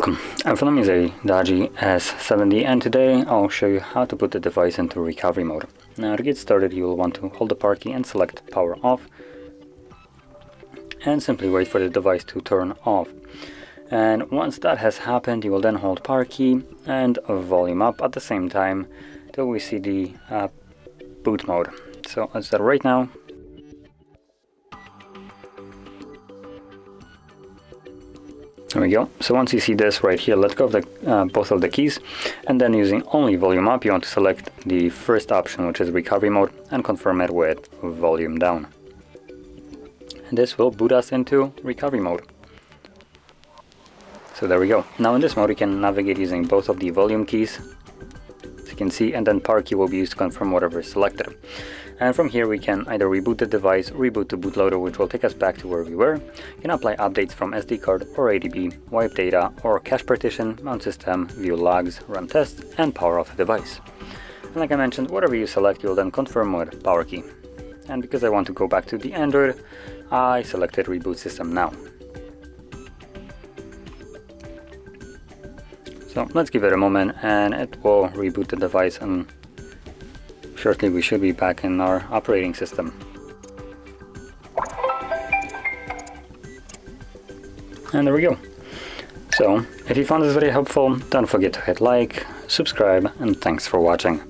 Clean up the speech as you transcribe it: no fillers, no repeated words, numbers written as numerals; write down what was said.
Welcome, my name is DOOGEE S70 and today I'll show you how to put the device into recovery mode. Now to get started you will want to hold the power key and select power off and simply wait for the device to turn off. And once that has happened you will then hold power key and volume up at the same time till we see the boot mode. So let's do that right now. There we go. So once you see this right here, let go of the both of the keys, and then using only volume up, you want to select the first option, which is recovery mode, and confirm it with volume down. And this will boot us into recovery mode. So there we go. Now in this mode, you can navigate using both of the volume keys, as you can see, and then power key will be used to confirm whatever is selected. And from here we can either reboot the device, reboot to bootloader, which will take us back to where we were. You can apply updates from SD card or ADB, wipe data or cache partition, mount system, view logs, run tests, and power off the device. And like I mentioned, whatever you select, you'll then confirm with power key. And because I want to go back to the Android, I selected reboot system now. So let's give it a moment and it will reboot the device, and shortly we should be back in our operating system. And there we go. So if you found this video helpful, don't forget to hit like, subscribe, and thanks for watching.